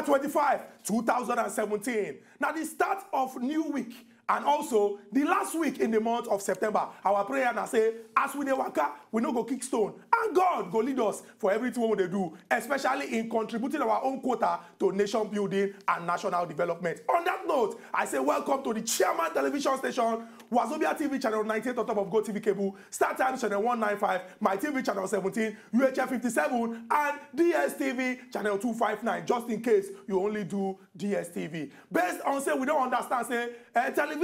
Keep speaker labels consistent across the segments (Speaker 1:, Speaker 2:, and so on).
Speaker 1: 25, 2017. Now, the start of new week and also the last week in the month of September. Our prayer now say, as we dey waka, we no go kick stone. And God go lead us for everything we do, especially in contributing our own quota to nation building and national development. On that note, I say welcome to the Chairman Television Station, Wazobia TV channel 98 on top of Go TV cable, Star Times channel 195, My TV channel 17, UHF 57, and DSTV channel 259, just in case you only do DSTV. Based on say we don't understand, say television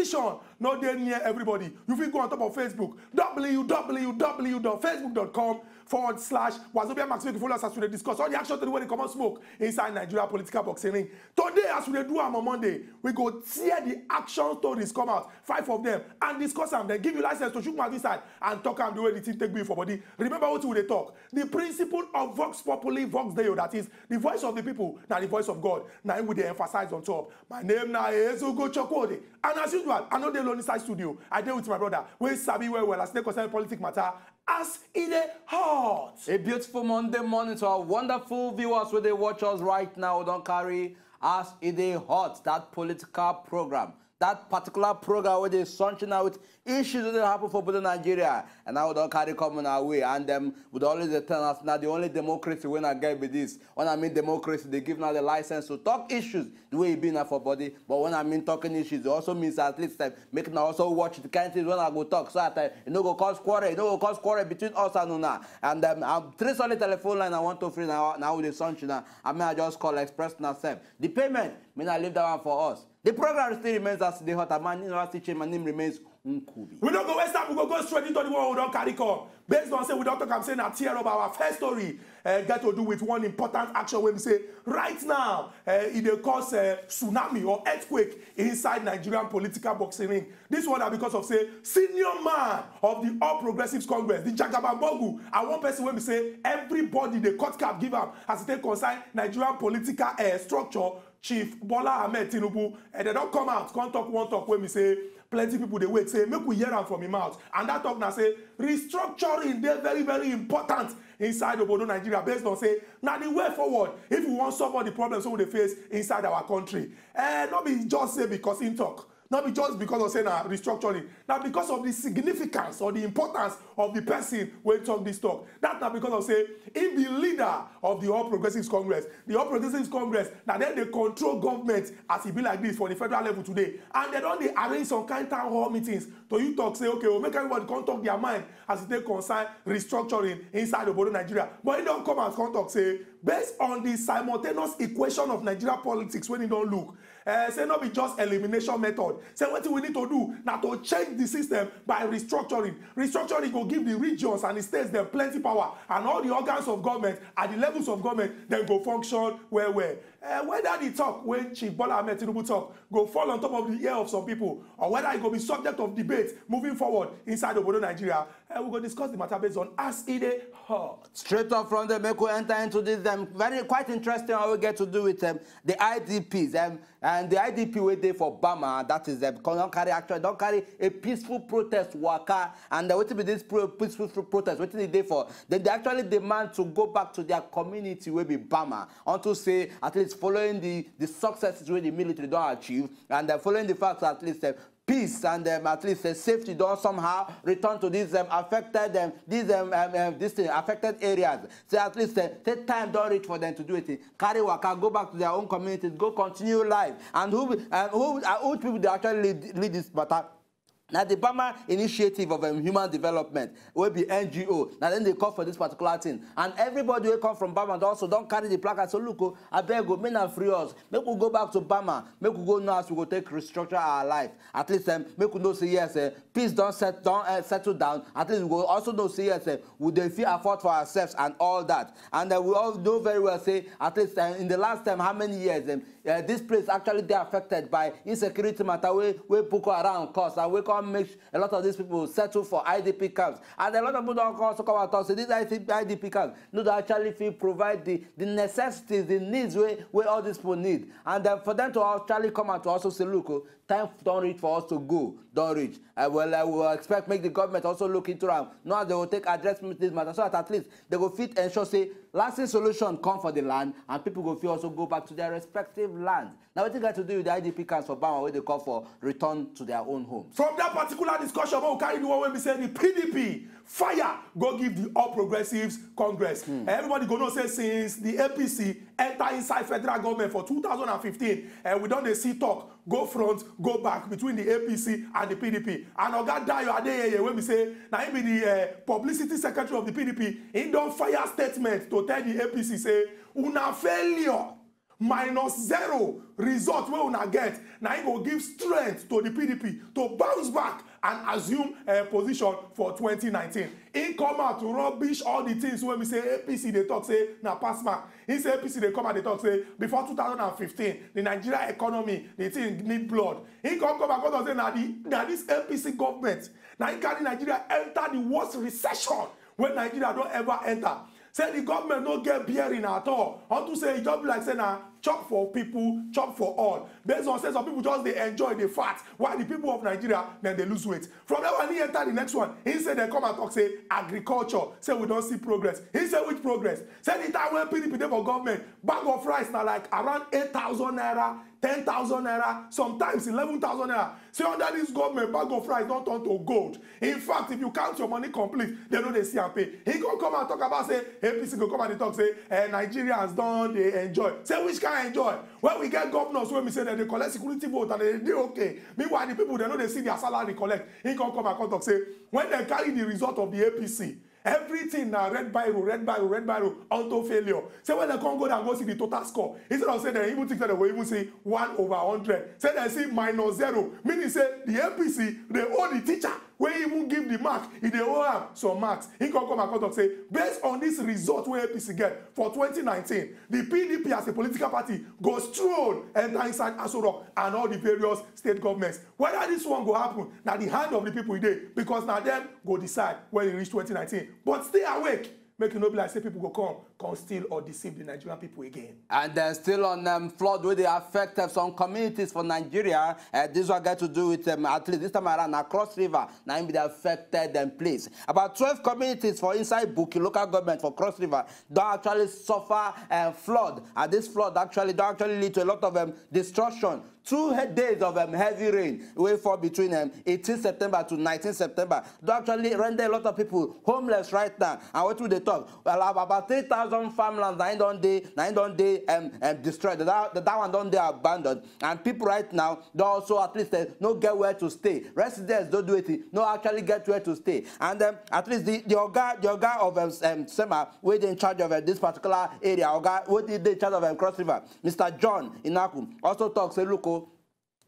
Speaker 1: not there near everybody. You will go on top of Facebook, www.facebook.com/Wazobia Max. Follow us as we discuss all the action to the way they come and smoke inside Nigeria political boxing ring. Today, as we do on Monday, we go tear the action stories come out, 5 of them, and discuss them. Then give you license to shoot my inside and talk them the way the thing take me for body. Remember what we talk. The principle of Vox Populi, Vox Deo, that is the voice of the people, now the voice of God. Now we emphasize on top. My name now is Ugo Chokode. And as usual, I know the Lonely Side Studio. I deal with my brother. We sabi well as they concern politics matter as in a heart.
Speaker 2: A beautiful Monday morning to our wonderful viewers where they watch us right now. Don't carry as in a heart that political program. That particular program where they're sunshine out with issues that happen for both Nigeria and now don't carry coming our way. And them would always tell us now the only democracy when I get with this. When I mean democracy, they give now the license to talk issues the way it been now for body. But when I mean talking issues, it also means at least making also watch the kind of things when I go talk. So that you know go cause quarrel, between us and Una. And I'm 3 solid telephone line I want to free now with the sunshine. I mean I just call express myself. The payment, I mean I leave that one for us. The program still remains as the hot man university. My name remains Unkubi.
Speaker 1: We don't go waste time, we go straight into the one we don't carry come. Based on say we don't talk, I'm saying a tear up our first story get to do with one important action when we say right now it will cause tsunami or earthquake inside Nigerian political boxing ring. This one are because of say senior man of the All Progressives Congress, the Jagabambogu, and one person when we say everybody the cut cap give up as it concern Nigerian political structure. Chief Bola Ahmed Tinubu, and they don't come out, can't talk one talk when we say plenty people they wait, say make we hear them from him mouth. And that talk now say restructuring they're very, very important inside Obodo Nigeria, based on say now the way forward if we want to solve all the problems we they face inside our country. Not be just say because in talk. Not be just because of saying restructuring. Now because of the significance or the importance of the person when talk this talk. That's not because of say he be leader of the All Progressives Congress. The All Progressives Congress, now then they control government as it be like this for the federal level today. And they don't they arrange some kind of town hall meetings to you talk say okay, we'll make everybody come talk their mind as they concern restructuring inside the Obodo Nigeria. But it don't come out come talk say based on the simultaneous equation of Nigeria politics when it don't look. Say not be just elimination method. Say what we need to do now to change the system by restructuring. Restructuring will give the regions and the states them plenty power, and all the organs of government at the levels of government then go function well. Whether the talk when Chief Bola Ahmed Tinubu talk go fall on top of the ear of some people, or whether it go be subject of debate moving forward inside Obodo Nigeria, we go discuss the matter based on as it hot.
Speaker 2: Straight up from the make we enter into this quite interesting how we get to do with the IDPs and the IDP way there for Bama, that is don't carry a peaceful protest waka, and what be this peaceful protest what they for they actually demand to go back to their community where be Bama unto say at least following the successes where the military don't achieve, and following the fact that at least peace and at least safety don't somehow return to these affected affected areas. So at least take time don't reach for them to do it. Carry waka, go back to their own communities, go continue life. And who people they actually lead this matter? Now the Bama Initiative of Human Development will be NGO. Now then they call for this particular thing. And everybody will come from Bama and also don't carry the placard. So look, I beg you, men and free us. Make we go back to Bama. Make we go now as we go take restructure our life. At least make we know say yes, peace don't settle down. At least we go also know say yes, we dey feel afford for ourselves and all that. And we all know very well say at least in the last time how many years this place actually they affected by insecurity matter where Boko Haram cause, and we can't make a lot of these people settle for IDP camps. And a lot of people don't also come out and say these IDP camps no they actually feel provide the necessities, the needs where all these people need. And for them to actually come out to also say, look, time don't reach for us to go, don't reach. Well, I will expect make the government also look into them. Now they will take addressment this matter so that at least they will fit ensure say lasting solution come for the land, and people go feel also go back to their respective lands. Now, what you got to do with the IDP camps for Bama, where they call for return to their own homes?
Speaker 1: From that particular discussion, we'll carry the one when we say the PDP fire go give the All Progressives Congress. Everybody go know say since the APC enter inside federal government for 2015, we don't see talk go front, go back between the APC and the PDP. And Oga Dayo Adeyeye, when we say now he be the publicity secretary of the PDP, he don't fire statement to tell the APC say una failure -0 result wey una get. Now he go give strength to the PDP to bounce back and assume a position for 2019. He come out to rubbish all the things when we say APC they talk say na pass mark. He say APC they come and they talk say before 2015 the Nigeria economy the thing need blood. He come back and say now this APC government now he carry Nigeria enter the worst recession when Nigeria don't ever enter. Say the government no get bearing at all. Unto say it just be like say na chop for people, chop for all. Based on say some people just they enjoy the fat, while the people of Nigeria then they lose weight. From that one he enter the next one. He said they come and talk say agriculture. Say we don't see progress. He said which progress? Say the time when PDP dey for government, bag of rice now like around 8,000 naira, 10,000 naira, sometimes 11,000 naira. Say under this government, bag of rice don't turn to gold. In fact, if you count your money complete, they know they see and pay. He go come and talk about say APC go come and they talk say Nigerians don't they enjoy. Say which kind enjoy? When we get governors when we say that they collect security vote and they do okay. Meanwhile, the people they know they see their salary collect. He come and talk say when they carry the result of the APC. Everything now red biro onto failure. Say when they come go and go see the total score, instead of say they even think that they will even see 1/100. Say they see -0, meaning say the APC they owe the teacher when he even give the mark, if they owe him some marks. He can come and talk say based on this result where APC get for 2019, the PDP as a political party goes stroll enter inside Aso Rock and all the various state governments. Whether this one go happen, now the hand of the people today, because now them go decide when it reach 2019. But stay awake. Make it not be like say people go come steal or deceive the Nigerian people again.
Speaker 2: And then still on flood where they affect some communities for Nigeria. This one got to do with at least this time around across river. Now be the affected place. About 12 communities for inside Buki local government for Cross River don't actually suffer flood. And this flood actually don't actually lead to a lot of destruction. 2 days of heavy rain way fall between 18 September to 19 September. They actually render a lot of people homeless right now. And what will they talk? Well, about 3,000 farmlands now don't they destroyed. That one don't they abandoned. And people right now don't also at least no get where to stay. Residents don't do it. No actually get where to stay. And at least the Oga of SEMA, where they in charge of this particular area, Oga, what did they in charge of Cross River, Mr. John Inaku, also talks say look.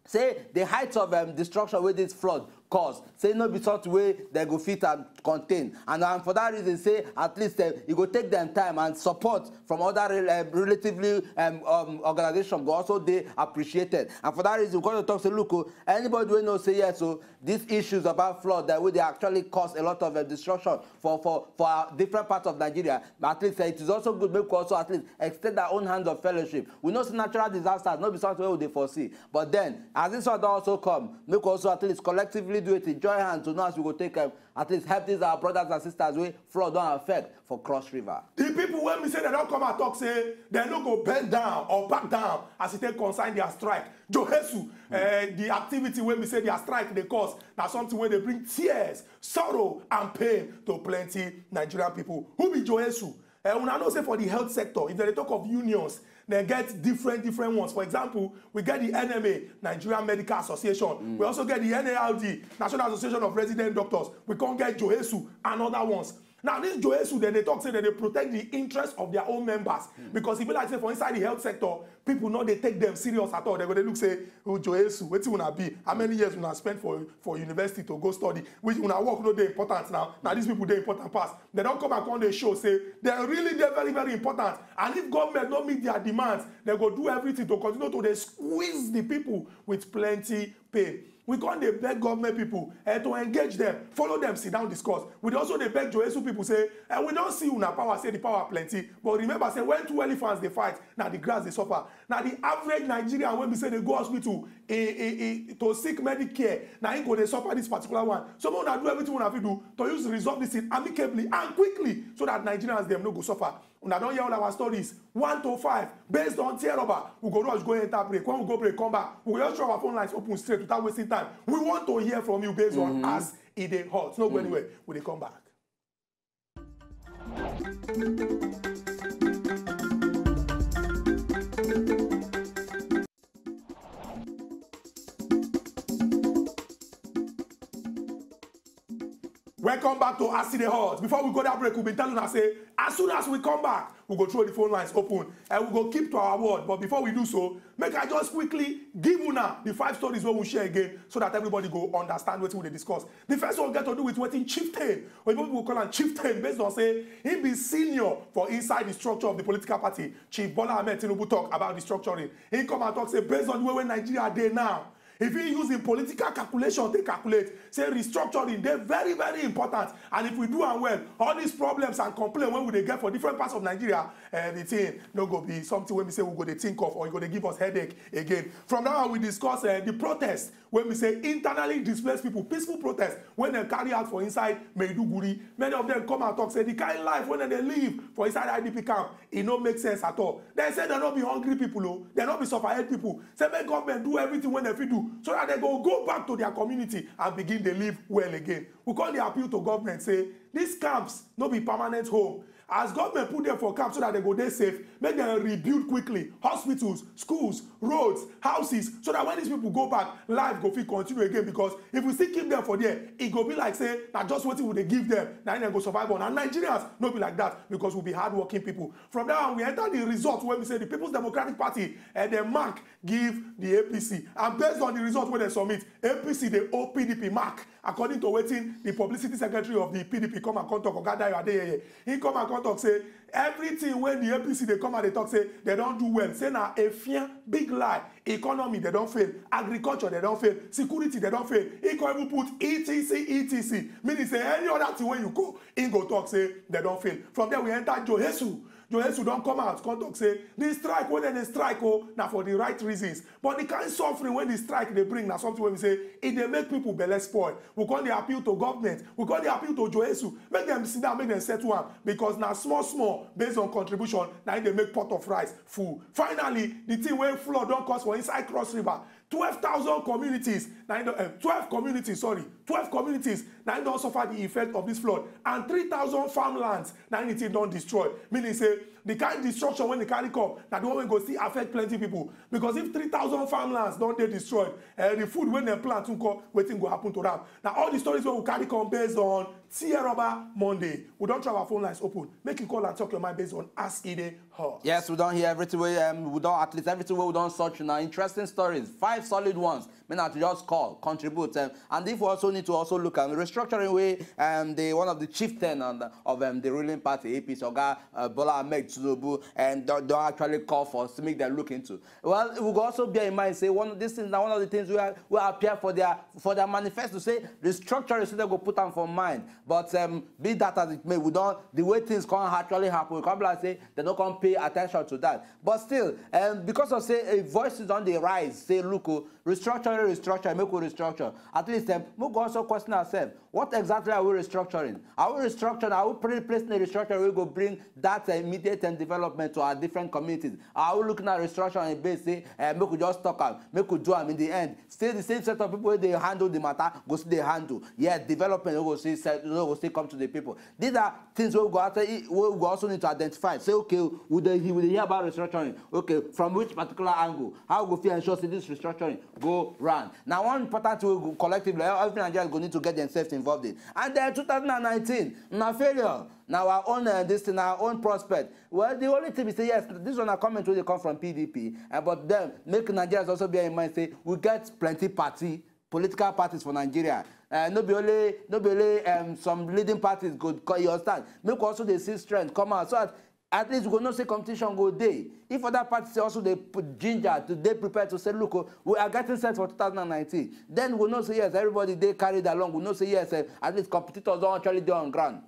Speaker 2: Say the height of destruction with this flood cause. Say no be such way they go fit and contain. And for that reason, say at least you go take them time and support from other relatively organizations go also they appreciated. And for that reason, we're going to talk say look, anybody will know say yes. So these issues about flood that way they actually cause a lot of destruction for different parts of Nigeria. But at least it is also good make we also at least extend our own hands of fellowship. We know some natural disasters, not be something we they foresee. But then as this one also come, make also at least collectively do it in join hands to know as we go take at least help these our brothers and sisters wey flood don't affect for Cross River.
Speaker 1: The people when we say they don't come and talk say they no go bend down or back down as it take concern their strike. Johesu, the activity when we say their strike they cause now something where they bring tears, sorrow and pain to plenty Nigerian people. Who be Johesu? Una know say for the health sector, if they talk of unions, they get different ones. For example, we get the NMA, Nigerian Medical Association. We also get the NALD, National Association of Resident Doctors. We can't get Johesu and other ones. Now, this Johesu, then they talk say that they protect the interests of their own members. Because if you like say for inside the health sector, people know they take them serious at all. They're going to look say, oh, Johesu, what you wanna be? How many years you wanna spend for university to go study? Which you wanna work, no, they're important now. Now these people, they're important past. They don't come back on the show, say, they're very, very important. And if government don't meet their demands, they go do everything to continue to they squeeze the people with plenty pain. We can't they beg government people to engage them, follow them, sit down, discuss. We also they beg Johesu people say, we don't see una power, say the power plenty. But remember, say when 2 elephants they fight, now the grass they suffer. Now the average Nigerian when we say they go hospital to seek Medicare, now he go they suffer this particular one. So we wanna do everything we have to do to resolve this thing amicably and quickly so that Nigerians them no go suffer. Una don't hear all our stories 1 to 5 based on tear rubber. We go rush, go enter break. When we go break, come back. We just show our phone lines open straight without wasting time. We want to hear from you based on as it is hot. No go anywhere. We dey come back. Welcome back to As It Dey Hot. Before we go that break, we'll be telling us, say, as soon as we come back, we'll go through the phone lines open and we'll go keep to our word. But before we do so, make I just quickly give una the 5 stories we will share again so that everybody go understand what we discuss. The first one get to do with what in chieftain, or people will call him chieftain, based on say he be senior for inside the structure of the political party. Chief Bola Ahmed Tinubu talk about restructuring. He come and talk, say, based on the way Nigeria dey now, if you use the political calculation to calculate, say restructuring, they're very, very important. And if we do and well, all these problems and complaints when we get for different parts of Nigeria, the thing no go be something when we say we go to think of or you go to give us headache again. From now on, we discuss the protest when we say internally displaced people, peaceful protest when they carry out for inside Maiduguri. Many of them come and talk, say the kind of life when they live for inside IDP camp, it don't make sense at all. They say they don't be hungry people, oh. They don't be sufferhead people. Say make government do everything when they fit do, so that they go back to their community and begin to live well again. We call the appeal to government, say these camps no be permanent home. As government put them for camps so that they go there safe, make them rebuild quickly hospitals, schools, roads, houses, so that when these people go back, life go fit continue again. Because if we still keep them for there, it go be like say that just what we they give them, now they go survive on. And Nigerians no be like that because we'll be hardworking people. From there on, we enter the result when we say the People's Democratic Party and the mark give the APC, and based on the result when they submit, APC the PDP mark. According to waiting, the publicity secretary of the PDP come and contact Ogadayo Adeyeye. He come and contact say everything when the APC they come and they talk say they don't do well. Say now a fear, big lie. Economy they don't fail. Agriculture they don't fail. Security they don't fail. He can even put etc. Meaning say any other thing when you go, he go talk say they don't fail. From there we enter Johesu. Johesu don't come out, contact say this strike when they strike now for the right reasons. But the kind of suffering when the strike they bring now something when we say it they make people belly spoil. We call the appeal to government. We call the appeal to Johesu. Make them sit down, make them settle one because now small based on contribution now they make pot of rice full. Finally, the thing when flood don't cost for inside Cross River. 12,000 communities, 12 communities now don't suffer the effect of this flood, and 3,000 farmlands now anything don't destroy. Meaning say the kind of destruction when the carry come, now the one go see affect plenty people. Because if 3,000 farmlands don't they destroyed, the food when they plant to come, waiting go happen to them. Now all the stories when we carry come based on Tear Rubber Monday. We don't try our phone lines open. Make you call and talk your mind based on As It Dey Hot.
Speaker 2: Yes, we don't hear everything. We don't at least everything we don't search now. Interesting stories, 5 solid ones. May not just call, contribute, and if we also need to also look at the restructuring way. The one of the chieftain of the ruling party, APC, Oga Bola Ahmed Tinubu, and don't actually call for us to make them look into. Well, we will also bear in mind say this is now one of the things we appear for their manifesto. Say restructuring so they go put on for mind. But be that as it may, we don't the way things can't actually happen. We can't like say they don't come pay attention to that. But still, because of say voices on the rise, say look, restructuring, make we restructure. At least we go also question ourselves: what exactly are we restructuring? Are we restructuring? Are we placing a restructure we go bring that immediate development to our different communities? Are we looking at restructuring and base say make we just talk am, make we do am in the end? Still the same set of people they handle the matter go see they handle. Yeah, development we go see will still come to the people. These are things we go also need to identify. Say, okay, would they hear about restructuring? Okay, from which particular angle? How we feel ensure this restructuring go round? Now, one important thing collectively, every Nigerian go need to get themselves involved in. And then 2019, now failure. Now our own this thing, our own prospect. Well, the only thing we say yes, this one are coming to they come from PDP, but then make Nigerians also bear in mind say we get plenty political parties for Nigeria. No be only some leading parties go you understand. Make also they see strength come out so that at least we go not say competition go day. If other parties also they put ginger to they prepare to say look, we are getting set for 2019. Then we'll not say yes, everybody they carried along. We'll not say yes, at least competitors don't actually do on ground.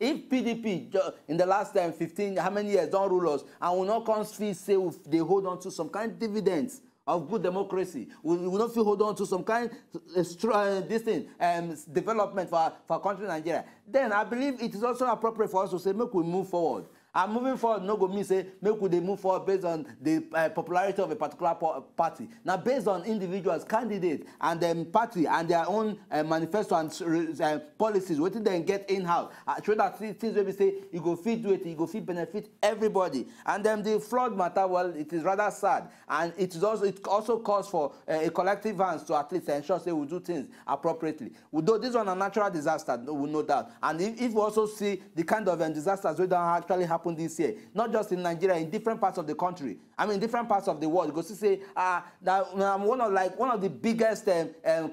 Speaker 2: If PDP in the last 15, how many years don't rule us and will not come feel say they hold on to some kind of dividends of good democracy, we will not feel hold on to some kind of development for country Nigeria, then I believe it is also appropriate for us to say make we move forward And moving forward, no go mean say make they move forward based on the popularity of a particular party. Now, based on individuals, candidates, and then party and their own manifesto and policies, what they get in-house. Show that things where we say you go fit do it, you go fit benefit everybody. And then the flood matter, well, it is rather sad, and it also calls for a collective hands to at least ensure say we do things appropriately. Though this one a natural disaster, we know that. And if we also see the kind of disasters that don't actually happen this year, not just in Nigeria, in different parts of the country, I mean different parts of the world, because you say that one of the biggest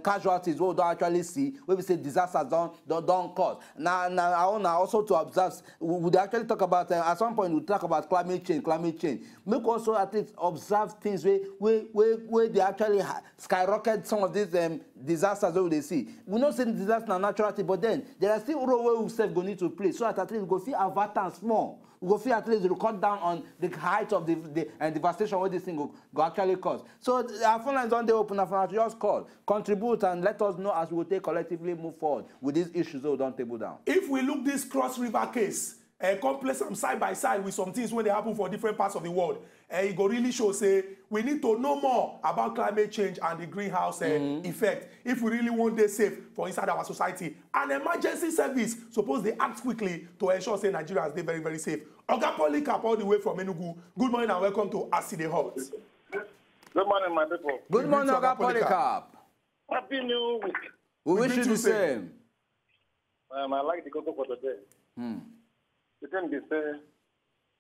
Speaker 2: casualties we don't actually see, where we say disasters don't cause. Now I want also to observe, we would actually talk about at some point we'll talk about climate change. Make also at least observe things where they actually skyrocket some of these disasters that they see. We know say disaster are natural, but then there are still role where we self go need to play, so that at least we go feel avert small. We go feel at least to cut down on the height of the devastation where this thing go actually cause. So our phone lines on the open, our just call, contribute, and let us know as we will take collectively move forward with these issues that we don't table down.
Speaker 1: If we look this Cross River case, complex them side by side with some things when they happen for different parts of the world, it go really show say we need to know more about climate change and the greenhouse effect if we really want to safe for inside our society. An emergency service suppose they act quickly to ensure say Nigerians they very, very safe. Oga Polycarp all the way from Enugu. Good morning and welcome to Acid the Hot.
Speaker 3: Good morning, my people.
Speaker 2: Good morning, Oga Polycarp.
Speaker 3: Happy New Week.
Speaker 2: We wish you the same.
Speaker 3: I like the cocoa for today. The thing is,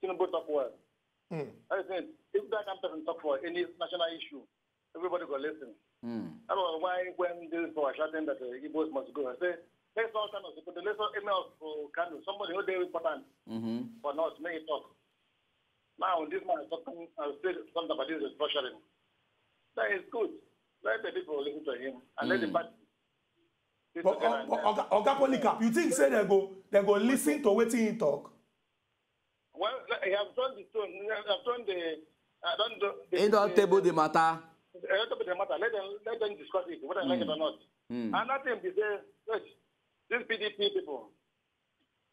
Speaker 3: Tinubu talk well. I think if that comes talk for any national issue, everybody go listen. That was why when this was shouting that the Igbos must go, I say, let's all kind of people, let's all email for Kano, somebody who is important for not make it talk. Now, this man is talking, I'll say something about this restructuring. That is good. Let the people listen to him and let the party.
Speaker 1: Oga Polycarp, you think say they go listen to what he talk?
Speaker 3: Well, I have done the tone. I have done the.
Speaker 2: He don't table the matter.
Speaker 3: Let them discuss it, whether I like it or not. Another thing is these PDP people.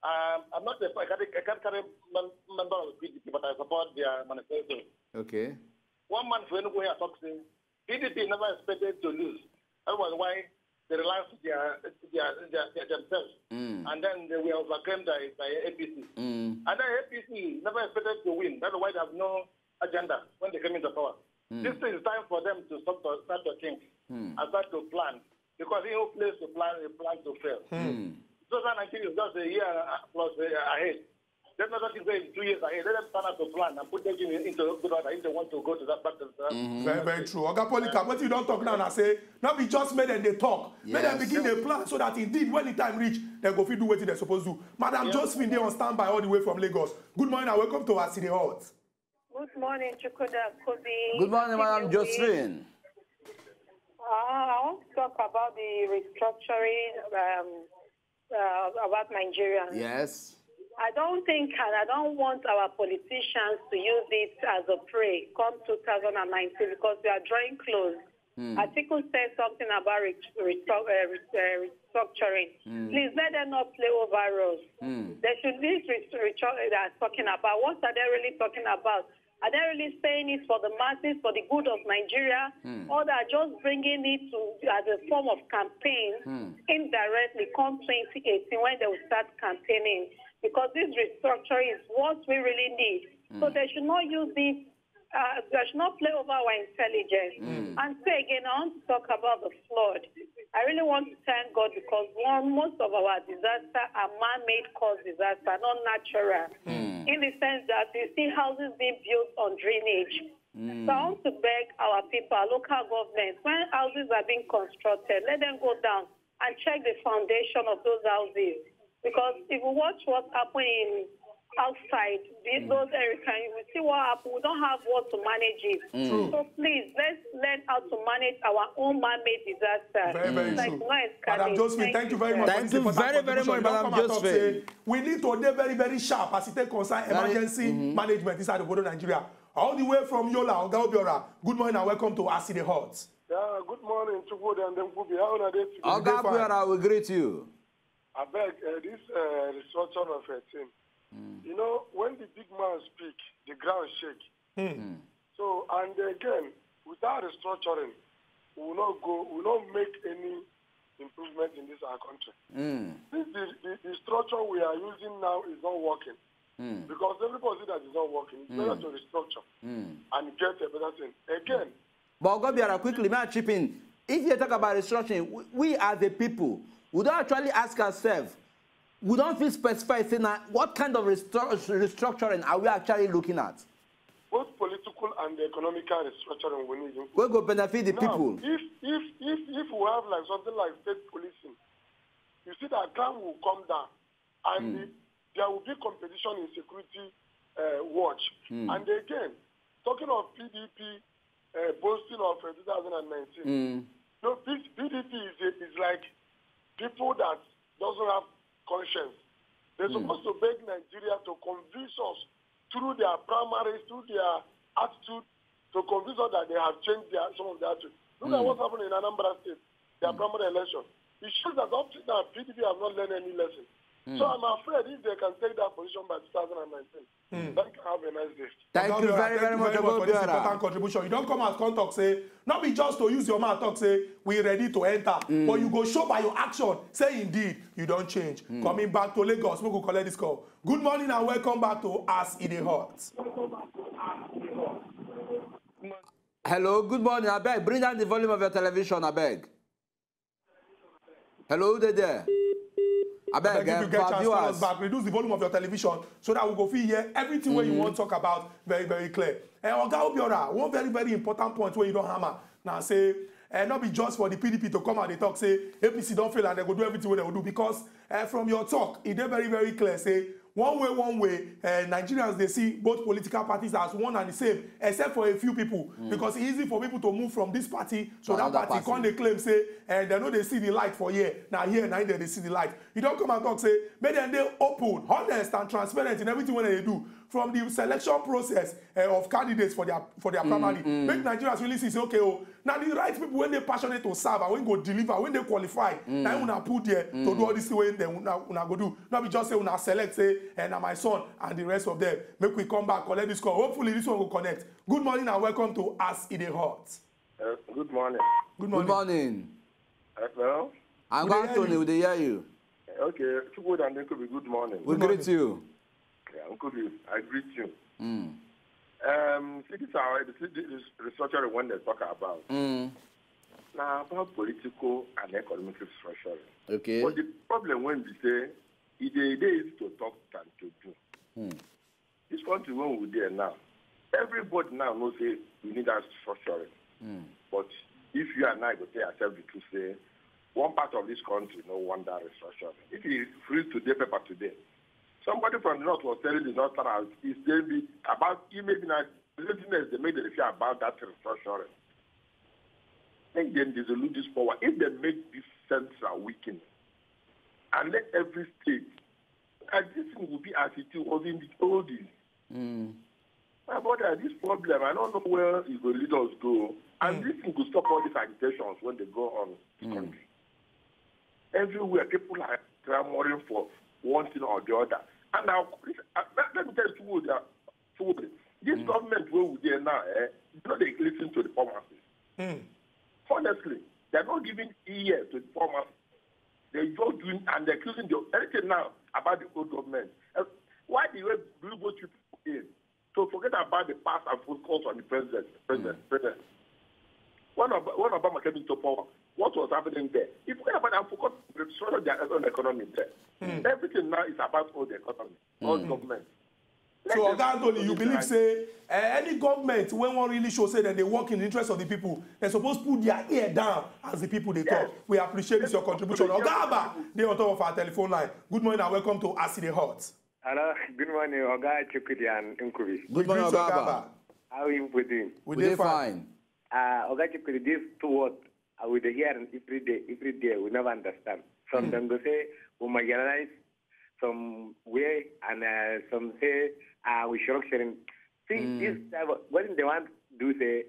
Speaker 3: I'm not I can't carry member of PDP, but I support their manifesto.
Speaker 2: Okay.
Speaker 3: One man for Enugu here talks saying PDP never expected to lose. That was why they relied on themselves. And then they were overcome by APC. And then APC never expected to win. That's why they have no agenda when they came into power. This is time for them to start to think and start to plan. Because in no place to plan, they plan to fail. 2019 is just a year plus ahead. There's nothing to say 2 years ahead. Let them start to plan and put them into good order if they want to go to that back to that.
Speaker 1: Very, very true. Oga Polycarp, what you don't talk now and I say, not be just made them they talk. Yes. Make them begin the plan so that indeed when the time reach, they go fit do what they're supposed to do. Madam Josephine, they on standby all the way from Lagos. Good morning and welcome to Acid the Hot.
Speaker 4: Good morning, Chukwuda Kobe.
Speaker 2: Good morning, Madam Josephine.
Speaker 4: I want to talk about the restructuring about Nigeria.
Speaker 2: Yes.
Speaker 4: I don't think and I don't want our politicians to use it as a prey come 2019 because we are drawing close. Article says something about restructuring. Please let them not play over us. There should be restructuring that are talking about. What are they really talking about? Are they really saying it for the masses, for the good of Nigeria, or they are just bringing it as a form of campaign indirectly come 2018 when they will start campaigning? Because this restructuring is what we really need. So they should not use this, they should not play over our intelligence. And say again, I want to talk about the flood. I really want to thank God because most of our disasters are man-made caused disasters, not natural. In the sense that you see houses being built on drainage. So I want to beg our people, our local governments, when houses are being constructed, let them go down and check the foundation of those houses. Because if we watch what's happening outside those areas, you will see what happens. We don't have what to manage it. So please, let's learn how to manage our own man-made disaster.
Speaker 1: Very, very true. Madam Josephine, thank you very much.
Speaker 2: Thank you very, very much, Madam Josephine.
Speaker 1: We need to be very, very sharp as it takes concern emergency management inside the border of Nigeria. All the way from Yola, Oga Obiora. Good morning and welcome to Acid the Hot.
Speaker 5: Yeah, good morning, Chukwuda and Mkubi. How are they today?
Speaker 2: Oga Obiora, we greet you.
Speaker 5: I beg this restructuring of a team. You know, when the big man speak, the ground shake. So, and again, without restructuring, we will not make any improvement in this our country. Since the structure we are using now is not working, because everybody that is not working, it's better to restructure and get a better thing. Again,
Speaker 2: but Gobiara, quickly, may I chip in? If you talk about restructuring, we as the people, we don't actually ask ourselves, we don't feel specified saying what kind of restructuring are we actually looking at?
Speaker 5: Both political and economical restructuring we need.
Speaker 2: We go benefit the people.
Speaker 5: If we have like something like state policing, you see that crime will come down, and there will be competition in security watch. And again, talking of PDP boasting of 2019, no, PDP is like people that doesn't have conscience. They're supposed to beg Nigeria to convince us through their primaries, through their attitude, to convince us that they have changed some of their attitude. Look at what's happening in Anambra State, their primary election. It shows that up to now, PDP have not learned any lesson. So I'm afraid if they can take that position by 2019, then can have a nice day.
Speaker 2: Thank you very, very much
Speaker 1: for this important contribution. You don't come as contact say, not be just to use your mouth talk say, we ready to enter, but you go show by your action, say indeed, you don't change. Coming back to Lagos, we go collect this call. Good morning and welcome back to As It Dey Hot.
Speaker 2: Hello, good morning, I beg. Bring down the volume of your television, I beg. Hello, there. I beg,
Speaker 1: if you get chance, call us back. Reduce the volume of your television so that we go feel hear everything where you want to talk about very, very clear. And Oga Obiora, one very, very important point where you don't hammer. Now say, not be just for the PDP to come and they talk, say, APC don't fail and they go do everything what they will do. Because from your talk, it is very, very clear, say, one way, Nigerians, they see both political parties as one and the same, except for a few people. Because it's easy for people to move from this party to that party. Can't they claim, say, they know they see the light for here. Now they see the light. You don't come and talk, say, maybe they open, honest and transparent in everything what they do. From the selection process of candidates for their primary. Make Nigerians really see, say, okay, now the right people, when they're passionate to serve and when they go deliver, when they qualify, now you put there to do all this way they go do. Not be just say, una select, say, and my son and the rest of them. Make we come back, collect this call. Hopefully this one will connect. Good morning and welcome to As It Dey Hot.
Speaker 5: Good morning.
Speaker 1: Good morning.
Speaker 2: Good morning.
Speaker 5: Hello?
Speaker 2: I'm Anthony, would they hear you?
Speaker 5: Okay, good and good morning.
Speaker 2: We greet you.
Speaker 5: Yeah, Uncle, I greet you. See, this is restructuring when they talk about. Now, about political and economic restructuring.
Speaker 2: Okay.
Speaker 5: But the problem when we say, it is easy to talk than to do. This country, when we're there now, everybody now knows say we need that restructuring. But if you and I go tell ourselves the truth, say, one part of this country no want that restructuring. If you freeze today, paper today, somebody from the north was telling the north house, he's telling me about maybe not laziness they made the fear about that restructuring. Then they dilute this power. If they make this central weaken and let every state, and this thing will be as it was in the old days. My brother, this problem, I don't know where it will lead us go. And this thing will stop all these agitations when they go on this country. Everywhere, people are clamoring for one thing or the other. And now, let me tell you, this government where we are now, they listen to the poor masses. Honestly, they're not giving ear to the poor masses. They're just doing, and they're accusing anything now about the old government. Why do you go to in? So forget about the past and focus on the president. When Obama came into power, what was happening there? If we forget about and focus on their own economy there, everything now is about all the economy, all the government.
Speaker 1: So, Oga Anthony, you believe, say, any government, when one really show, say, that they work in the interest of the people, they're supposed to put their ear down as the people they talk. We appreciate this, your contribution. Oga Abba, they're on top of our telephone line. Good morning and welcome to As It Dey Hot.
Speaker 6: Hello, good morning, Oga Chukudi and Nkubi.
Speaker 2: Good morning, Oga Abba.
Speaker 6: How are you doing?
Speaker 2: We're fine.
Speaker 6: Oga Chukudi, these two words, I would hear every day, we never understand. Some them go say, we marginalize some way, and some say, we structuring. See, this what they want to do, say,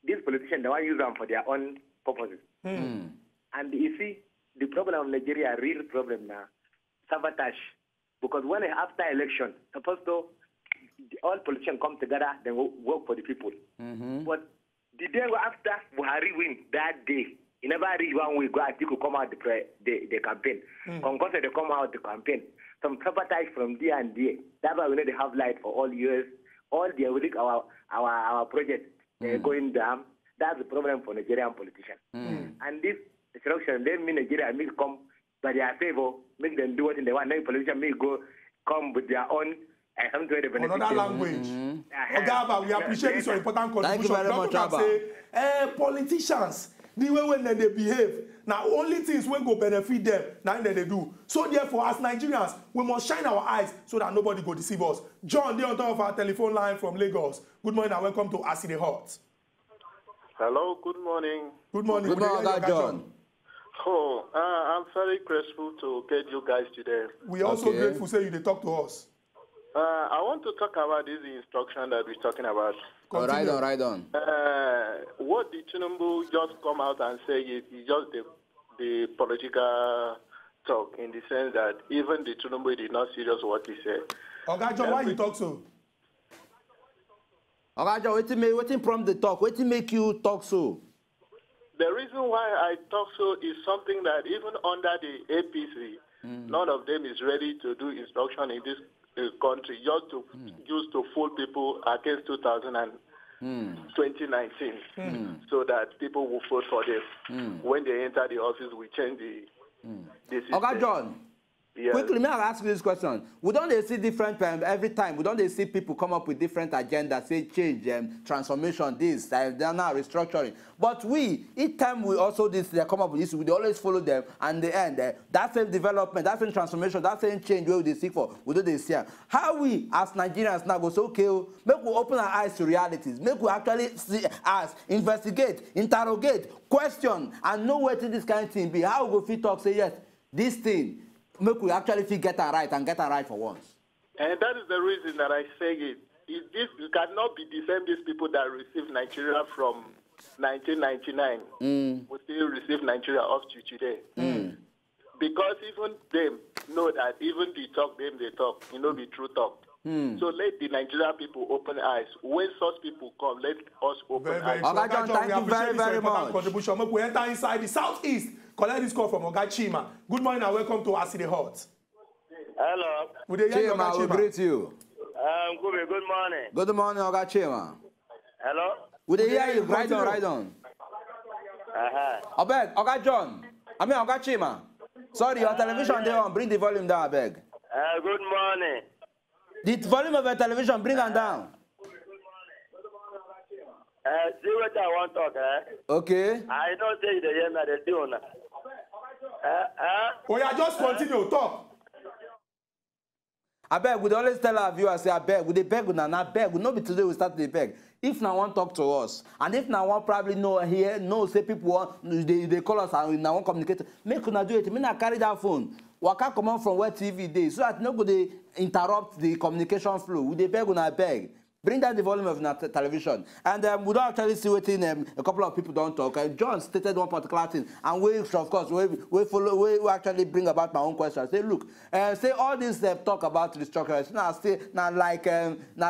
Speaker 6: these politicians, they want to use them for their own purposes. And you see, the problem of Nigeria, real problem now, sabotage. Because when after election, supposed to all politicians come together, then work for the people. But the day after Buhari win that day, he never reach one week. Go Atiku come out the campaign. Congress they come out the campaign. Some sabotage from there and there. That's why we need to have light for all years. All the our projects going down. That's the problem for Nigerian politicians. And this instruction, they mean Nigeria may come by their favor, make them do what they want. Then politicians may come with their own
Speaker 1: another language. Ogaba, we appreciate this your important contribution.
Speaker 2: Thank you very much, Abba.
Speaker 1: Say, politicians, the way when they behave, now only things when go benefit them, now they do. So therefore, as Nigerians, we must shine our eyes so that nobody go deceive us. John, they're on top of our telephone line from Lagos. Good morning and welcome to Acid the Hot.
Speaker 7: Hello, good morning.
Speaker 1: Good morning.
Speaker 2: Good morning, John.
Speaker 7: Oh, I'm very grateful to get you guys today.
Speaker 1: We are also grateful say you they talk to us.
Speaker 7: I want to talk about this instruction that we're talking about.
Speaker 2: Right on.
Speaker 7: What did Tinubu just come out and say is just the political talk in the sense that even the Tinubu did not serious what he said.
Speaker 1: Okay, John, why you talk so?
Speaker 2: Okay, John, waiting from the talk. Waiting make you talk so?
Speaker 7: The reason why I talk so is something that even under the APC, none of them is ready to do instruction in this country just to use to fool people against 2019 so that people will vote for them. When they enter the office, we change the system.
Speaker 2: Okay, John. Yes. Quickly, may I ask you this question? We don't see different every time. We don't see people come up with different agendas, say change, transformation, this, they're now restructuring. But each time we also they come up with this, we always follow them. And the end, that same development, that same transformation, that same change where they seek for, we do this here. How we as Nigerians now go so okay, make we open our eyes to realities, make we actually see us, investigate, interrogate, question, and know where this kind of thing be. How we go fit talk, say yes, this thing. Make we actually get that right and get that right for once.
Speaker 7: And that is the reason that I say it. This cannot be the same these people that received Nigeria from 1999 will still receive Nigeria up to today. Because even them know that even the talk them they talk, be true talk. So let the Nigerian people open eyes. When such people come, let us open eyes.
Speaker 1: Okay,
Speaker 2: John, thank you very much.
Speaker 1: Contribution. Make we enter inside the southeast. Collect this call from Oga Chima. Good morning and welcome to Acid the Hot.
Speaker 3: Hello.
Speaker 2: Chima, we greet you.
Speaker 3: Good morning.
Speaker 2: Good morning, Oga Chima.
Speaker 3: Hello.
Speaker 2: We hear you. Right on. Abeg, Oga John. I mean, Oga Chima. Sorry, your television there on. Bring the volume down, abeg.
Speaker 3: Good morning.
Speaker 2: The volume of your television, bring it down.
Speaker 3: See what I want to talk,
Speaker 2: Okay.
Speaker 3: I don't say the end of the tune.
Speaker 1: Oh yeah, just continue, talk.
Speaker 2: I beg, we always tell our viewers, say, I beg, we beg, we not beg. We know be today we start to beg. If now one talk to us, and if now one probably know here, say people want, they call us and we now want communicate, make una do it. Me not carry that phone. Waka come on from where TV day, so that nobody interrupt the communication flow. We beg, we not beg. Bring down the volume of the television. And we don't actually see what a couple of people don't talk. John stated one particular thing. And we, of course, we follow, we actually bring about my own question. Say, look, say all this talk about restructuring. Now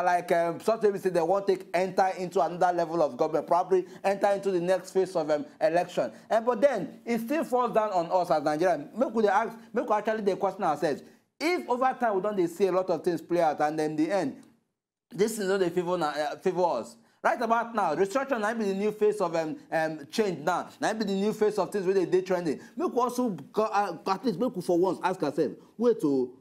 Speaker 2: like something we say they won't enter into another level of government, probably enter into the next phase of election. But then it still falls down on us as Nigerians. Make we actually the question ourselves. If over time we don't see a lot of things play out and then in the end, this is not the favor us. Right about now, restructuring might be the new face of change now. Might be the new face of things where they trending. Make we also at least make we for once ask ourselves, wait to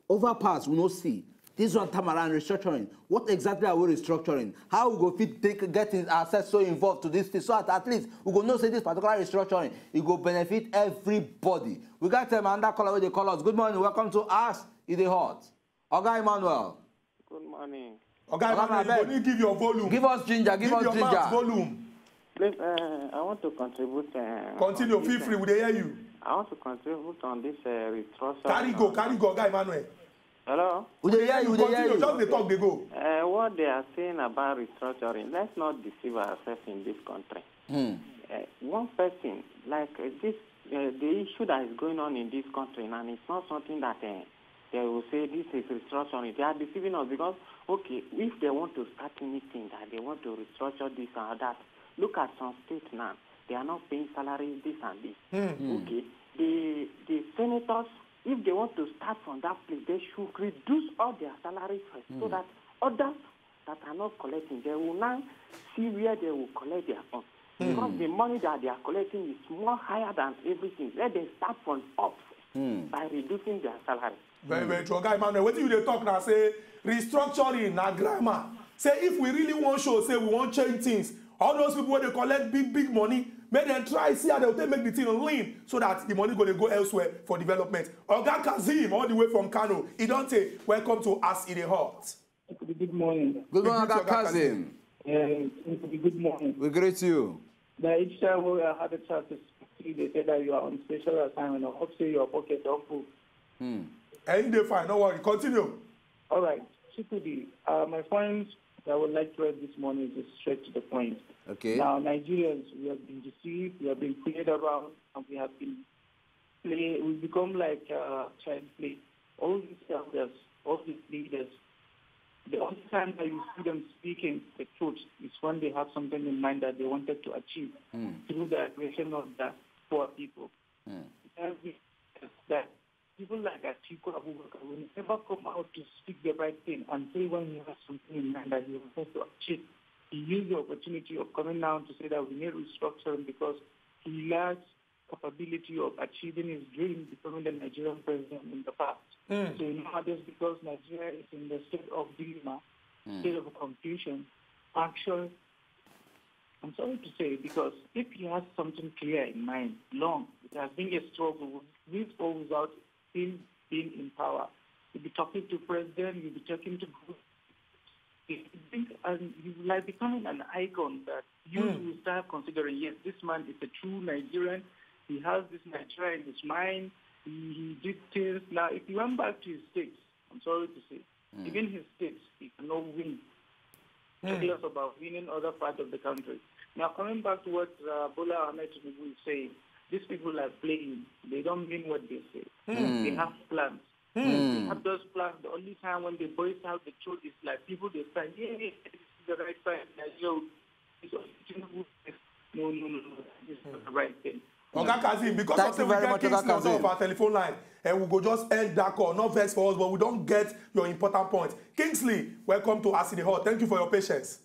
Speaker 2: overpass we not see. This one time around restructuring. What exactly are we restructuring? How we go fit getting ourselves so involved to this thing so at least we go know say this particular restructuring it go benefit everybody. We got another caller where they call us. Good morning, welcome to us in the Hot. Oga Emmanuel.
Speaker 3: Good morning.
Speaker 1: Okay, you need to give your volume.
Speaker 2: Give us ginger, give us
Speaker 1: your
Speaker 2: ginger.
Speaker 1: Volume.
Speaker 3: Please, I want to contribute.
Speaker 1: Continue, feel free, we hear you.
Speaker 3: I want to contribute on this restructuring.
Speaker 1: Carry go, Guy Emmanuel.
Speaker 3: Hello?
Speaker 2: We hear you,
Speaker 1: Continue, just the talk, they go.
Speaker 3: What they are saying about restructuring, let's not deceive ourselves in this country. One person, like this, the issue that is going on in this country, and it's not something that
Speaker 8: they will say this is restructuring. They are deceiving us because, okay, if they want to start anything, that they want to restructure this and that, look at some states now. They are not paying salaries, this and this. Okay, the senators, if they want to start from that place, they should reduce all their salaries first so that others that are not collecting, they will now see where they will collect their own. Because the money that they are collecting is more higher than everything. Let them start from up by reducing their salary.
Speaker 1: Very, very true. Guy, Emmanuel, what do you talk now? Say restructuring, na grammar. Say if we really want show, say we want change things. All those people when they collect big money, make them try see how they will make the thing lean so that the money going to go elsewhere for development. Oga Kazim, all the way from Kano, he don't say welcome to Us in the Hot.
Speaker 9: Good morning.
Speaker 2: Good morning, Oga Kazim.
Speaker 9: Good morning.
Speaker 2: We greet you.
Speaker 9: Each time we had a chance to speak, they said that you are on special assignment. I hope so your pocket don't full.
Speaker 1: And they fine, no worry. Continue.
Speaker 9: All right. Chikudi, my point that I would like to raise this morning is straight to the point.
Speaker 2: Okay.
Speaker 9: Now, Nigerians, we have been deceived, we have been played around, and we have been we've become like child play. All these elders, all these leaders, the only time that you see them speaking the truth is when they have something in mind that they wanted to achieve through the aggression of the poor people. That people like Atiku Abubakar will never come out to speak the right thing until when he has something in mind that he wants to achieve. He used the opportunity of coming down to say that we need restructuring because he lacks capability of achieving his dream, becoming the Nigerian president in the past. So nowadays, because Nigeria is in the state of dilemma, state of confusion, actually, I'm sorry to say, because if he has something clear in mind, long, it has been a struggle with or without him being in power. You'll be talking to president, you'll be talking to and you like becoming an icon that you will start considering, yes, this man is a true Nigerian. He has this Nigeria in his mind. He did things. Now, if you went back to his states, I'm sorry to say, even his states, he cannot win. Talk about winning other parts of the country. Now, coming back to what Bola Ahmed Tinubu is saying, these people are playing. They don't mean what they say. They have plans. They have those plans. The only time when they voice out the truth is like people, they say, yeah, this is the right time. Like, yo, no, this is the right thing.
Speaker 1: Oga Kazim, because of we get Kingsley on top of our telephone line, and we go just end that call. Not vex for us, but we don't get your important point. Kingsley, welcome to Us in the Hot. Thank you for your patience.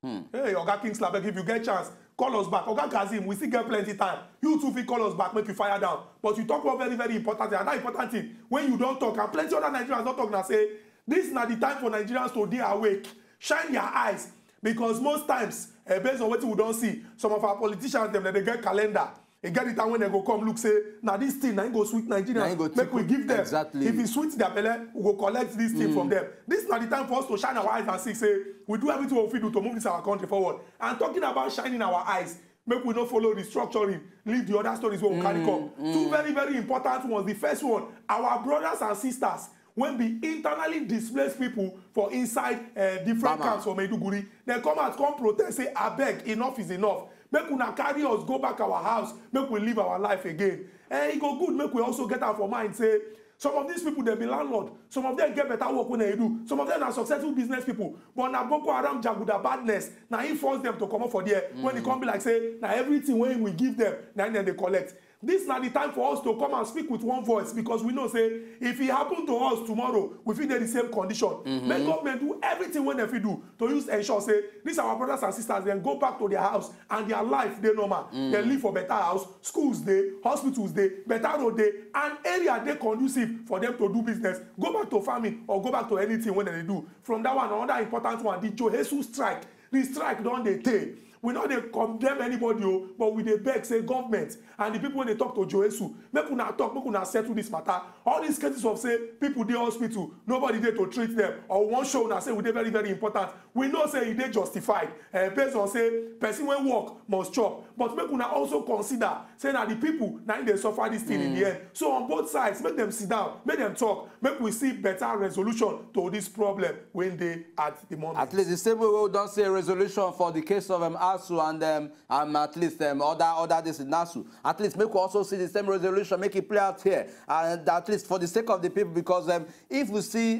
Speaker 1: Hey, Oga Kingsley, if you get chance, call us back. Oga Kazim, we still get plenty time. You too, if call us back, make you fire down. But you talk about very, very important thing. And that important thing, when you don't talk, and plenty other Nigerians don't talk now, say, this is not the time for Nigerians to be awake. Shine your eyes. Because most times, based on what we don't see, some of our politicians, they get calendar. They get it time when they go come look, say, now this thing, now go sweet Nigeria. Make we give them.
Speaker 2: Exactly.
Speaker 1: If it's sweet their belly, we go collect this thing from them. This is not the time for us to shine our eyes and say, we do everything we do to move this our country forward. And talking about shining our eyes, make we not follow restructuring, leave the other stories where we carry come. Two very, very important ones. The first one, our brothers and sisters, when be internally displaced people for inside different camps for Maiduguri, they come out, come protest, say, I beg, enough is enough. Make una carry us, go back our house, make we live our life again. And it go good, make we also get out for mind, say, some of these people, they be landlord. Some of them get better work when they do. Some of them are successful business people. But now Boko Haram Jaguda badness, now he force them to come up for there. When they come be like, say, now everything when we give them, then they collect. This is not the time for us to come and speak with one voice because we know, say, if it happen to us tomorrow, we feel in the same condition. Make government do everything when they do to use ensure, say, these are our brothers and sisters, then go back to their house and their life, they normal. They live for better house, schools they, hospitals they, better road they, and area they conducive for them to do business. Go back to farming or go back to anything when they do. From that one, another important one, the Johesu strike. The strike don't they take. We know they condemn anybody, but we they beg, say, government and the people when they talk to Joesu, make una talk, make una settle this matter. All these cases of, say, people they hospital, nobody there to treat them, or one show now say we they very, very important. We know, say, they justified, based on, say, person when work must chop. But make una also consider, say, now the people, now they suffer this thing in the end. So on both sides, make them sit down, make them talk, make we see better resolution to this problem when they at the moment.
Speaker 2: At least the same way we don't see a resolution for the case of ASU and at least other this in ASU. At least make we also see the same resolution, make it play out here, and at least for the sake of the people, because if we see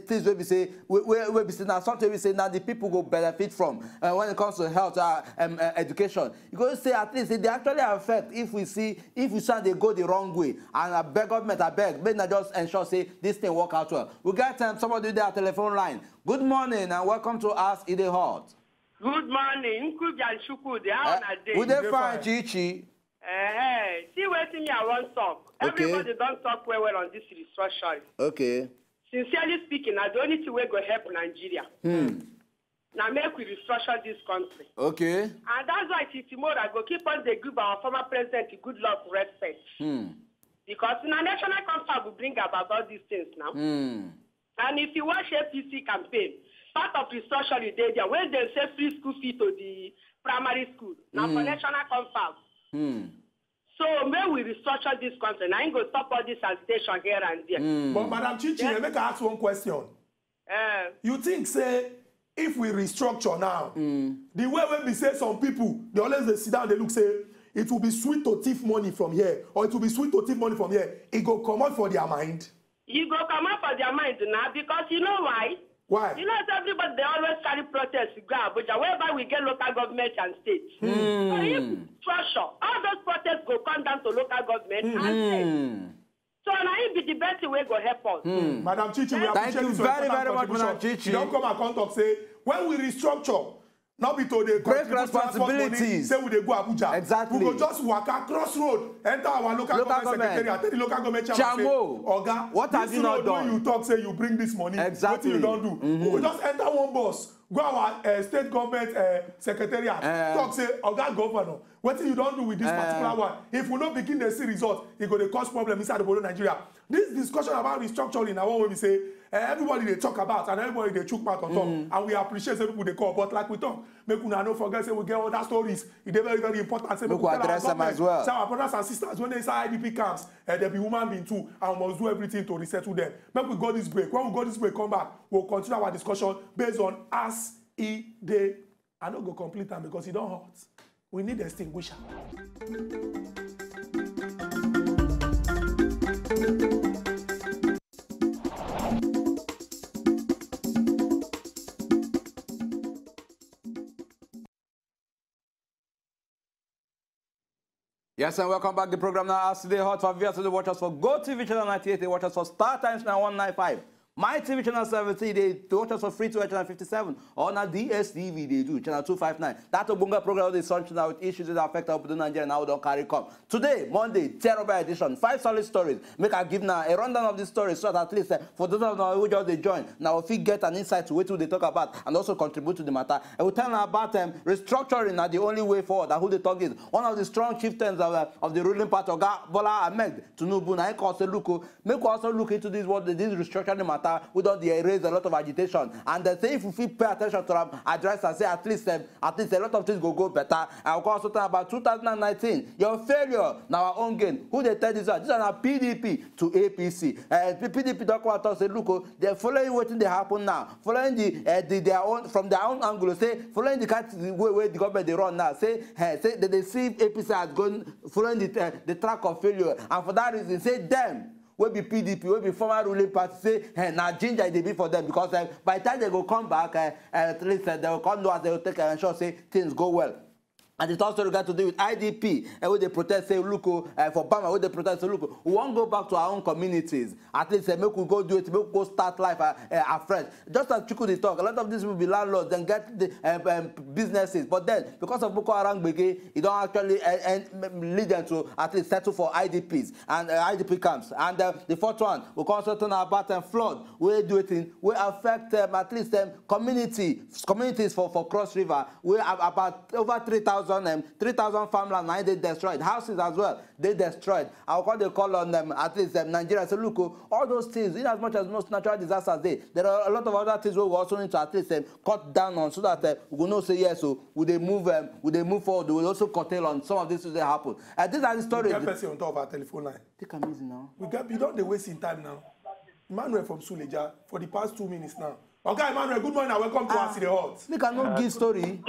Speaker 2: things where we say we say now something we say now the people go benefit from when it comes to health education. You go say at least they actually affect if we see they go the wrong way, and I beg government, I beg, may not just ensure say this thing work out well. We got somebody there at telephone line. Good morning and welcome to Ask Ide Hot.
Speaker 10: Good morning, Nkuja Shukwudi. How are you?
Speaker 2: We dey fine, Chichi.
Speaker 10: See what me I want talk.
Speaker 2: Okay.
Speaker 10: Everybody don't talk well on this restructuring.
Speaker 2: Okay.
Speaker 10: Sincerely speaking, I don't need to go help Nigeria. Now make we restructure this country.
Speaker 2: Okay.
Speaker 10: And that's why tomorrow I go keep on the give our former president a good love respect. Because in a national conference will bring about all these things now. And if you watch APC campaign, part of restructuring they there when they say free school fee to the primary school. Now for national conference. So may we restructure this country. Now I go stop all this agitation here and there.
Speaker 1: But Madam Chichi, let me ask one question. You think say if we restructure now, the way when we say some people, they always they sit down, they look say it will be sweet to thief money from here, or it will be sweet to thief money from here. It go come out for their mind.
Speaker 10: You go come out for their mind now because you know why?
Speaker 1: Why?
Speaker 10: You know everybody they always carry protest to go Abuja, whereby we get local government and state. So if structure, all those protests go come down to local government and state. So now it be the best way go help us.
Speaker 1: Madam Chichi, we appreciate
Speaker 2: you
Speaker 1: this
Speaker 2: very, very much, Madam Chichi.
Speaker 1: You don't come and come talk say when we restructure. Not be to the
Speaker 2: break responsibilities.
Speaker 1: Say we dey go Abuja.
Speaker 2: Exactly.
Speaker 1: We go just walk across road, enter our local government secretariat, tell the local government chairman say, Oga,
Speaker 2: what have you not done?
Speaker 1: When you talk, say you bring this money.
Speaker 2: Exactly.
Speaker 1: What you don't do? We go just enter one bus, go our state government secretariat, talk say, Oga governor, what you don't do with this particular one? If we don't begin the see result, it go to cause problem inside the Nigeria. This discussion about restructuring, I want when we say. Everybody they talk about and everybody they chook mouth on top, and we appreciate the people they call. But like we talk, make una no forget say we get other stories. It's very very important. Say we
Speaker 2: address them as well.
Speaker 1: Say our brothers and sisters when they say IDP camps, there be human being too, and we must do everything to resettle them. Make we go this break. When we go this break, come back, we'll continue our discussion based on as e dey. I don't go complete them because it don't hurt. We need extinguisher.
Speaker 2: Yes, and welcome back to the program now. As today, hot for viewers to the watchers for Go TV channel 98, the watchers for Star Times now 195. My TV channel 70, they watch us for free to channel 57. Or now DSTV, they do channel 259. That Obunga program they search now with issues that affect our Nigeria now don't carry come. Today, Monday, terrible edition, 5 solid stories. Make I give now a rundown of the stories so that at least for those of them who just they join, now if we get an insight to what they talk about and also contribute to the matter. And we tell them about restructuring are the only way forward. That who they talk is one of the strong chieftains of the ruling party, Bola Ahmed Tinubu. Now he calls look, make we also look into this what this restructuring matter. We don't raise a lot of agitation, and they say if we pay attention to them, address and say at least a lot of things go better. And we'll also talk about 2019, your failure, now our own gain. Who they tell this? These are now PDP to APC. PDP don't come and say, look, they're following what they happen now, following their own from their own angle. Say following the way the government they run now. Say they see APC as going following the track of failure, and for that reason, say them. Will be PDP, will be former ruling party, say, now ginger they be for them because by the time they go come back, at least they will come know as they will take and ensure say things go well. And it also got to do with IDP, and when they protest, say, look, for Bama, when they protest, say, look, we won't go back to our own communities. At least, make we go do it, make we go start life afread. Just as Chuku they talk, a lot of these will be landlords and get the businesses. But then, because of Boko Haram Brigade, it don't actually lead them to at least settle for IDPs and IDP camps. And the fourth one, we also talk about flood. We do it in, we affect at least communities for Cross River. We have about over 3,000 farmland now they destroyed, houses as well they destroyed. I'll call the call on them at least Nigeria say look all those things in as much as most natural disasters there are a lot of other things we also need to at least cut down on so that we will not say yes so would they move forward. We will also curtail on some of these things that happen. These are the stories.
Speaker 1: We get person on top of our telephone line.
Speaker 2: Take a easy now.
Speaker 1: You don't wasting time now. Emmanuel from Suleja for the past 2 minutes now. Okay, Emmanuel, good morning and welcome to us in the hot.
Speaker 2: We cannot give story.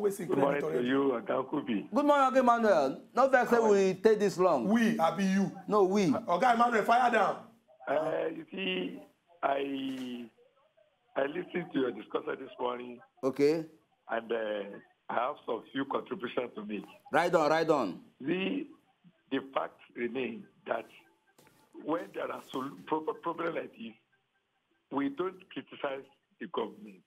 Speaker 1: wasting
Speaker 11: Good
Speaker 1: credit
Speaker 11: morning to you, Oga.
Speaker 2: Good morning, Emmanuel. No vex say we take this long.
Speaker 1: We, I be you.
Speaker 2: No, we.
Speaker 1: Okay, Emmanuel, fire down.
Speaker 11: You see, I listened to your discussion this morning.
Speaker 2: Okay.
Speaker 11: And I have some few contributions to make.
Speaker 2: Right on.
Speaker 11: The fact remains that when there are problems like this, we don't criticize the government.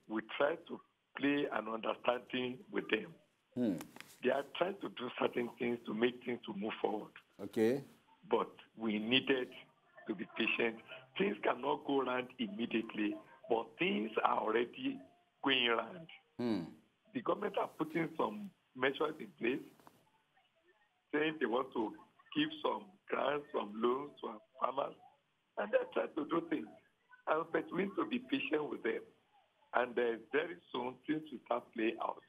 Speaker 11: We try to play an understanding with them. They are trying to do certain things to make things to move forward.
Speaker 2: Okay.
Speaker 11: But we needed to be patient. Things cannot go around immediately, but things are already going around. The government are putting some measures in place, saying they want to give some grants, some loans to our farmers, and they're trying to do things. But we need to be patient with them. And very soon, things will start playing out.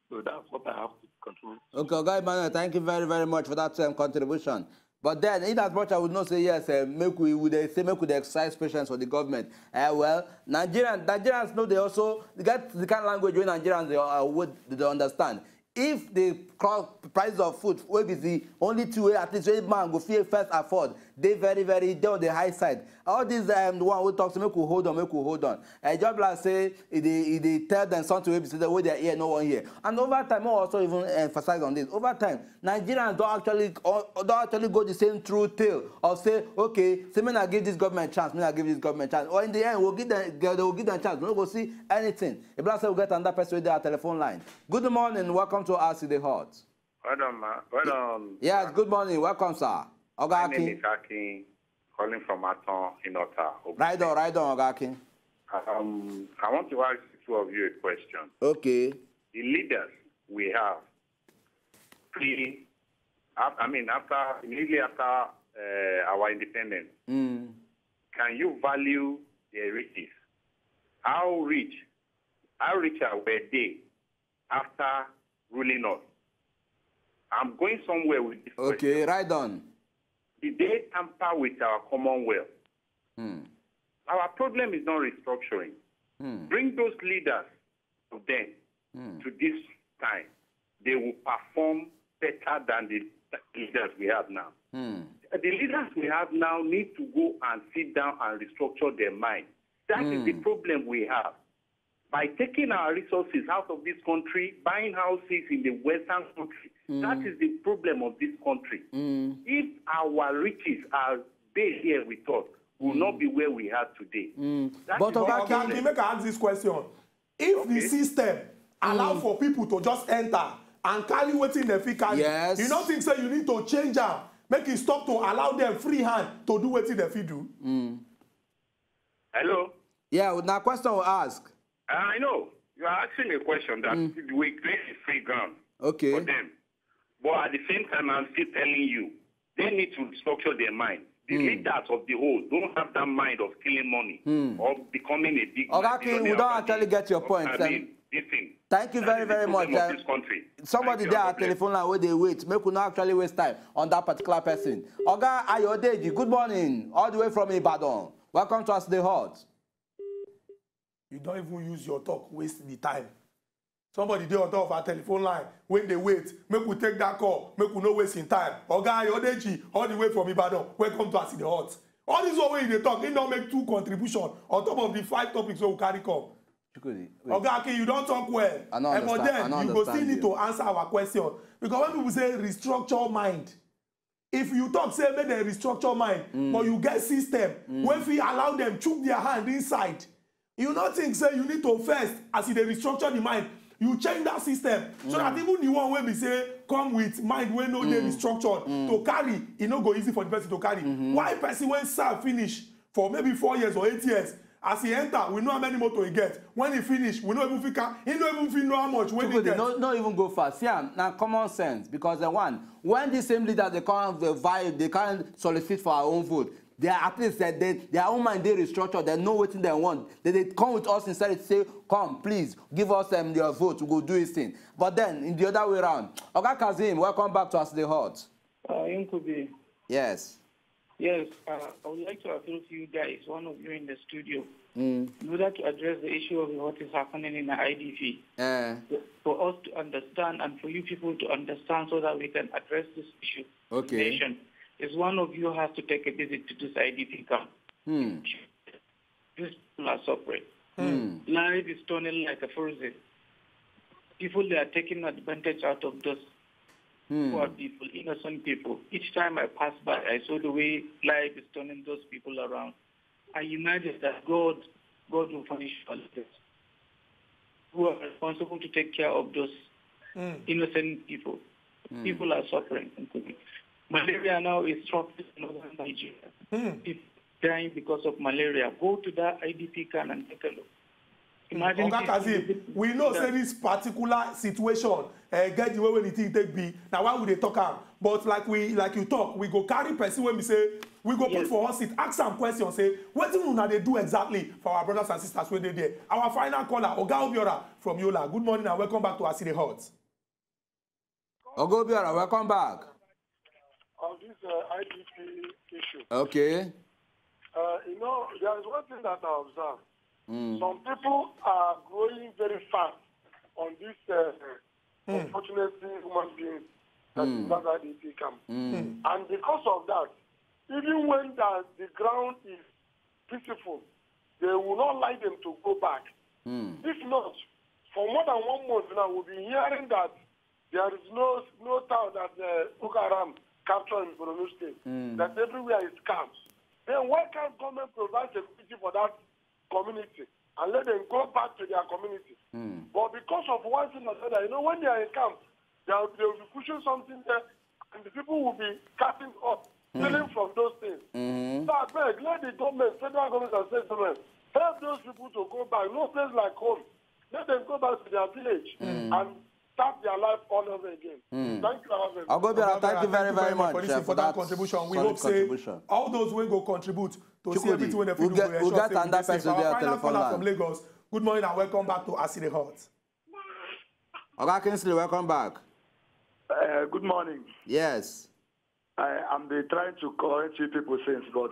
Speaker 11: So that's what I have to control.
Speaker 2: Okay, Oga Emmanuel, thank you very, very much for that contribution. But then, in as much I would not say yes, make we exercise patience for the government. Well, Nigerians know they also get the kind of language when Nigerians they understand. If the price of food will be the only two way at least one man go feel first afford, they very they on the high side. All these the one who talks make we hold on. Job like say they tell them something wey be say the way they hear no one hear. And over time I also even emphasize on this. Over time, Nigerians don't actually go the same true tale of say, okay, say me I give this government chance, or in the end they will give them chance. We don't go see anything. If I say we get another person with their telephone line. Good morning, welcome to us in the Hot.
Speaker 12: Well done, man. Well done.
Speaker 2: Yes, good morning. Welcome, sir.
Speaker 12: My name is Akin, calling from Aton in Ota.
Speaker 2: Right on, Oga Akin.
Speaker 12: I want to ask the two of you a question.
Speaker 2: Okay.
Speaker 12: The leaders we have, immediately after our independence, can you value their riches? How rich were they after ruling us? I'm going somewhere with this question.
Speaker 2: Okay, right on.
Speaker 12: Did they tamper with our commonwealth? Our problem is not restructuring. Bring those leaders to them to this time. They will perform better than the leaders we have now. The leaders we have now need to go and sit down and restructure their mind. That is the problem we have. By taking our resources out of this country, buying houses in the Western country, that is the problem of this country. If our riches are based here with us, we will not be where we are today.
Speaker 1: But Oga, can make I ask this question? If the system allow for people to just enter and carry wetin dem fit carry, you don't think so you need to change am, make it stop to allow them free hand to do wetin dem fit do?
Speaker 12: Hello?
Speaker 2: Yeah, now question will ask.
Speaker 12: I know. You are asking a question that we create a free ground for them. But at the same time, I'm still telling you, they need to structure their mind. The leaders of the whole don't have that mind of stealing money or becoming a big
Speaker 2: Okay, we don't actually get your point. Thank you very, very much. Somebody there at telephone line where they wait. Make we not actually waste time on that particular person. Oga Ayodeji, good morning. All the way from Ibadan. Welcome to us the Hot.
Speaker 1: You don't even use your talk, waste the time. Somebody there on top of our telephone line, when they wait, make we take that call, make we no waste in time. Oga Ayodeji, all the way from Ibadan, welcome to us in the Hot. All this way in the talk, he don't make 2 contributions on top of the 5 topics we carry come. Oga Aki, you don't talk well. But then you go still need to answer our question. Because when people say restructure mind, if you talk, say make them restructure mind, but you get system, when we allow them chook their hand inside, you not think say you need to first, as if they restructure the mind, you change that system so that even the one when we say come with mind when no dey restructured to carry, it no go easy for the person to carry. Why person when serve finish for maybe 4 years or 8 years, as he enter, we know how many motor he get. When he finish, we know even he don't even know how much when he get.
Speaker 2: No even go fast. Yeah, now common sense, because the when the same leader they can't vibe, they can't solicit for our own vote. They are at least their own mind they restructure. They know what they want. They come with us instead to say, come, please, give us your vote to go do this thing. But then, in the other way around, Oga Kazim, welcome back to us the Hot.
Speaker 9: Incubi.
Speaker 2: Yes.
Speaker 9: Yes, I would like to appeal to you guys, one of you in the studio, in order to address the issue of what is happening in the IDP. For us to understand and for you people to understand so that we can address this issue.
Speaker 2: Okay.
Speaker 9: Nation, is one of you has to take a visit to this IDP camp. These people are suffering. Life is turning like a frozen. People, they are taking advantage out of those poor people, innocent people. Each time I pass by, I saw the way life is turning those people around. I imagine that God will punish all of this. Who are responsible to take care of those innocent people. People are suffering. Malaria now is struggling in northern Nigeria. People dying because of malaria. Go to that IDP camp and take a look. Imagine
Speaker 1: we know say this particular situation get the way when the thing take be. Now why would they talk am? But like you talk, we go carry person when we say we go put for us it, ask some questions, say what do they do exactly for our brothers and sisters when they there. Our final caller, Oga Obiora from Yola. Good morning and welcome back to Asile Hot.
Speaker 2: Oga Obiora, welcome back.
Speaker 13: On this IDP issue.
Speaker 2: Okay.
Speaker 13: You know, there is one thing that I observe. Some people are growing very fast on this unfortunately human beings that is not IDP camp. And because of that, even when the ground is peaceful, they will not like them to go back. If not, for more than 1 month now, we'll be hearing that there is no town that Boko Haram captured in Borno State, that everywhere is camps. Then why can't government provide security for that community and let them go back to their community? But because of one thing or another, you know, when they are in camp, they will be pushing something there, and the people will be cutting up, stealing from those things. So I beg, let the government, federal government and state government, help those people to go back. No place like home. Let them go back to their village and start their life all over again. Thank you,
Speaker 2: Ogobiora, thank you very, very much
Speaker 1: for this important contribution. We hope say all those will go contribute to see everything when the people go.
Speaker 2: We'll get another person there.
Speaker 1: Our final caller from Lagos. Good morning and welcome back to Asile Hot.
Speaker 2: Oga Kingsley, welcome back.
Speaker 11: Good morning.
Speaker 2: Yes.
Speaker 11: I'm trying to correct you people since, but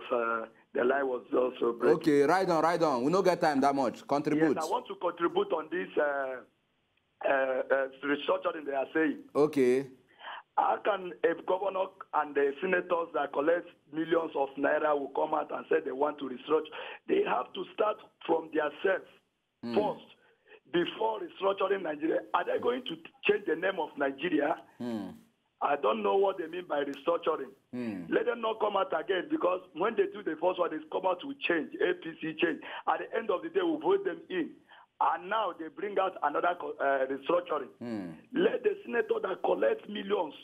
Speaker 11: the line was also breaking.
Speaker 2: Okay, right on. We don't get time that much. Contribute.
Speaker 11: Yes, I want to contribute on this restructuring they are saying.
Speaker 2: Okay.
Speaker 11: How can a governor and the senators that collect millions of naira will come out and say they want to restructure? They have to start from themselves first before restructuring Nigeria. Are they going to change the name of Nigeria? I don't know what they mean by restructuring. Let them not come out again, because when they do the first one, they come out to change, APC change. At the end of the day, we'll vote them in. And now they bring out another restructuring. Let the senator that collects millions,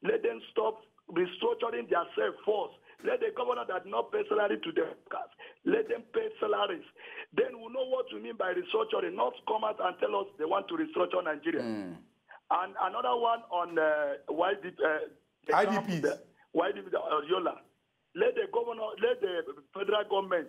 Speaker 11: let them stop restructuring themselves first. Let the governor that not pay salary to the workers, let them pay salaries. Then we'll know what we mean by restructuring, not come out and tell us they want to restructure Nigeria. And another one on
Speaker 1: IDPs.
Speaker 11: Yola. Let the governor, let the federal government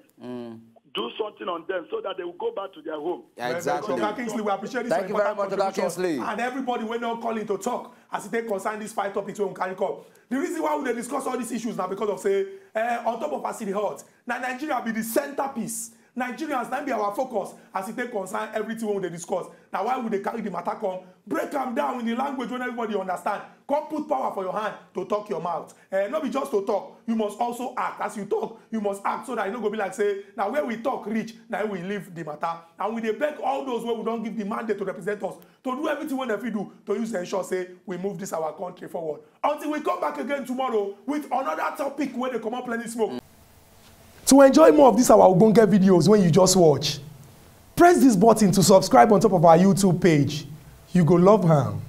Speaker 11: do something on them so that they will go back to their home.
Speaker 2: Exactly.
Speaker 1: Oga Kingsley, we appreciate this.
Speaker 2: Thank you very much, Oga Kingsley.
Speaker 1: And everybody will now calling to talk as they concern these 5 topics we carry up. The reason why we discuss all these issues now because of say on top of Asile Hot, now Nigeria be the centerpiece. Nigerians now be our focus as it take concern everything we discuss. Now why would they carry the matter come? Break them down in the language when everybody understand. Come put power for your hand to talk your mouth. Not be just to talk, you must also act. As you talk, you must act so that you don't go be like say, now where we talk reach, now we leave the matter. And we dey beg all those where we don't give the mandate to represent us to do everything when we do to use the ensure say we move this our country forward. Until we come back again tomorrow with another topic where they come up plenty smoke. To enjoy more of these our Ogbonge videos when you just watch, press this button to subscribe on top of our YouTube page. You go love am.